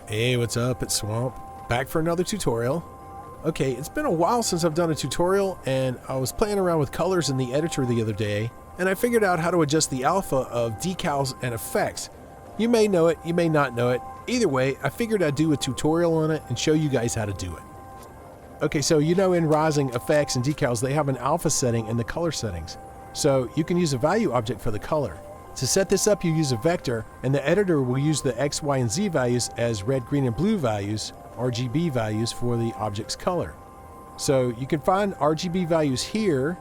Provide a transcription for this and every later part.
Hey, what's up? It's Swamp. Back for another tutorial. Okay, it's been a while since I've done a tutorial, and I was playing around with colors in the editor the other day, and I figured out how to adjust the alpha of decals and effects. You may know it, you may not know it. Either way, I figured I'd do a tutorial on it and show you guys how to do it. Okay, so you know in Rising, effects and decals, they have an alpha setting in the color settings. So you can use a value object for the color. To set this up, you use a vector, and the editor will use the X, Y, and Z values as red, green, and blue values, RGB values, for the object's color. So you can find RGB values here,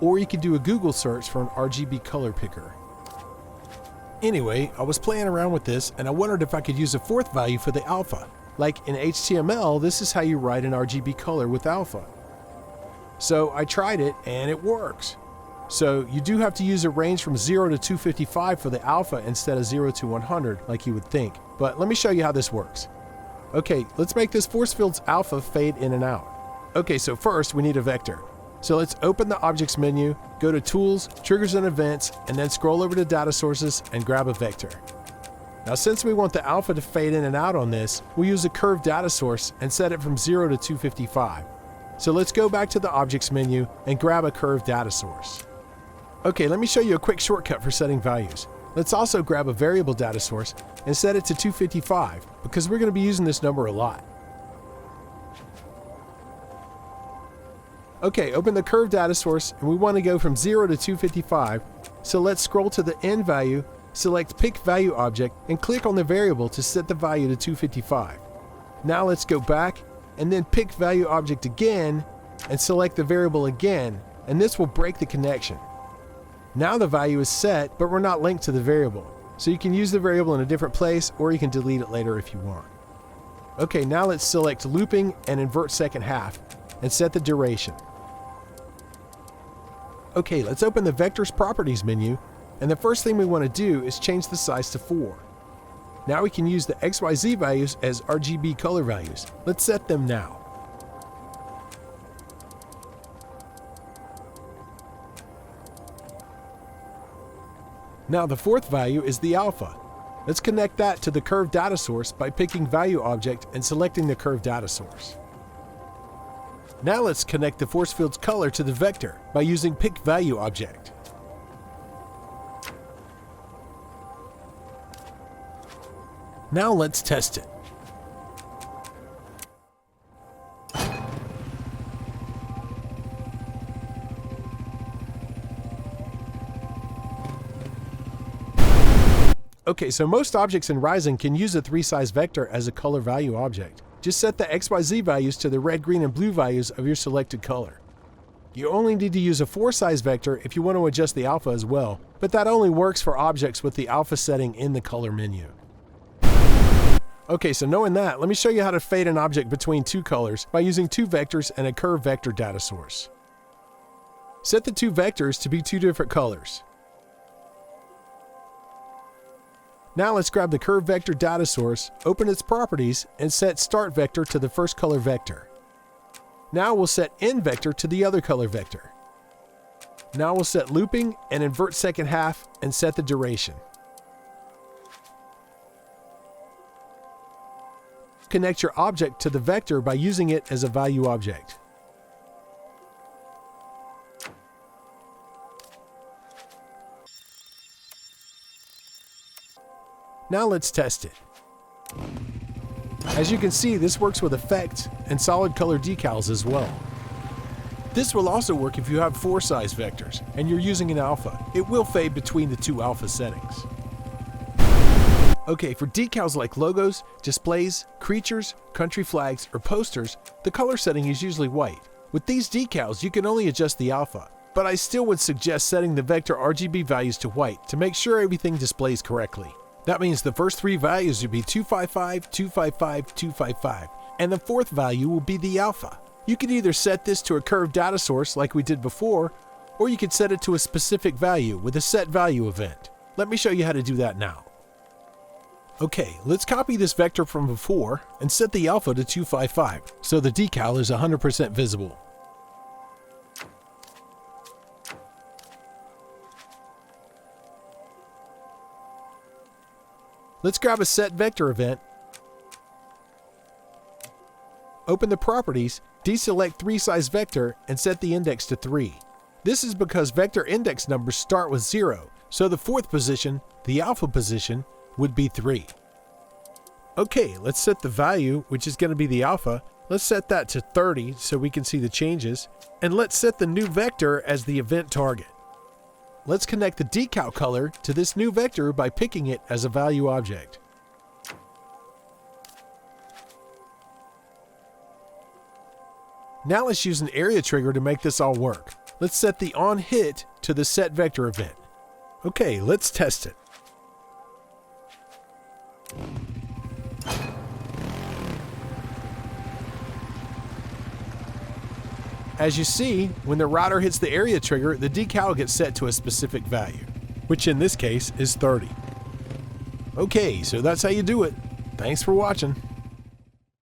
or you can do a Google search for an RGB color picker. Anyway, I was playing around with this, and I wondered if I could use a fourth value for the alpha. Like in HTML, this is how you write an RGB color with alpha. So I tried it, and it works. So you do have to use a range from 0 to 255 for the alpha instead of 0 to 100 like you would think. But let me show you how this works. Okay, let's make this force field's alpha fade in and out. Okay, so first we need a vector. So let's open the Objects menu, go to Tools, Triggers and Events, and then scroll over to Data Sources and grab a vector. Now since we want the alpha to fade in and out on this, we'll use a curved data source and set it from 0 to 255. So let's go back to the Objects menu and grab a curved data source. Okay, let me show you a quick shortcut for setting values. Let's also grab a variable data source and set it to 255 because we're going to be using this number a lot. Okay, open the curved data source and we want to go from 0 to 255, so let's scroll to the end value, select Pick Value Object, and click on the variable to set the value to 255. Now let's go back and then pick Value Object again and select the variable again, and this will break the connection. Now the value is set, but we're not linked to the variable. So you can use the variable in a different place, or you can delete it later if you want. Okay, now let's select looping and invert second half and set the duration. Okay, let's open the Vectors Properties menu, and the first thing we want to do is change the size to 4. Now we can use the XYZ values as RGB color values. Let's set them now. Now the fourth value is the alpha. Let's connect that to the curved data source by picking Value Object and selecting the curved data source. Now let's connect the force field's color to the vector by using Pick Value Object. Now let's test it. Okay, so most objects in Rising can use a 3-size vector as a color value object. Just set the XYZ values to the red, green, and blue values of your selected color. You only need to use a 4-size vector if you want to adjust the alpha as well, but that only works for objects with the alpha setting in the color menu. Okay, so knowing that, let me show you how to fade an object between two colors by using two vectors and a curved vector data source. Set the two vectors to be two different colors. Now let's grab the curved vector data source, open its properties, and set start vector to the first color vector. Now we'll set end vector to the other color vector. Now we'll set looping and invert second half and set the duration. Connect your object to the vector by using it as a value object. Now let's test it. As you can see, this works with effects and solid color decals as well. This will also work if you have 4-size vectors and you're using an alpha. It will fade between the two alpha settings. Okay, for decals like logos, displays, creatures, country flags, or posters, the color setting is usually white. With these decals, you can only adjust the alpha, but I still would suggest setting the vector RGB values to white to make sure everything displays correctly. That means the first three values will be 255, 255, 255, and the fourth value will be the alpha. You can either set this to a curved data source like we did before, or you could set it to a specific value with a set value event. Let me show you how to do that now. Okay, let's copy this vector from before and set the alpha to 255 so the decal is 100% visible. Let's grab a set vector event open the properties, deselect 3 size vector, and set the index to 3. This is because vector index numbers start with 0, so the 4th position, the alpha position, would be 3. Okay, let's set the value, which is going to be the alpha. Let's set that to 30 so we can see the changes, and let's set the new vector as the event target. Let's connect the decal color to this new vector by picking it as a value object. Now let's use an area trigger to make this all work. Let's set the onHit to the setVector event. Okay, let's test it. As you see, when the router hits the area trigger, the decal gets set to a specific value, which in this case is 30. Okay, so that's how you do it. Thanks for watching.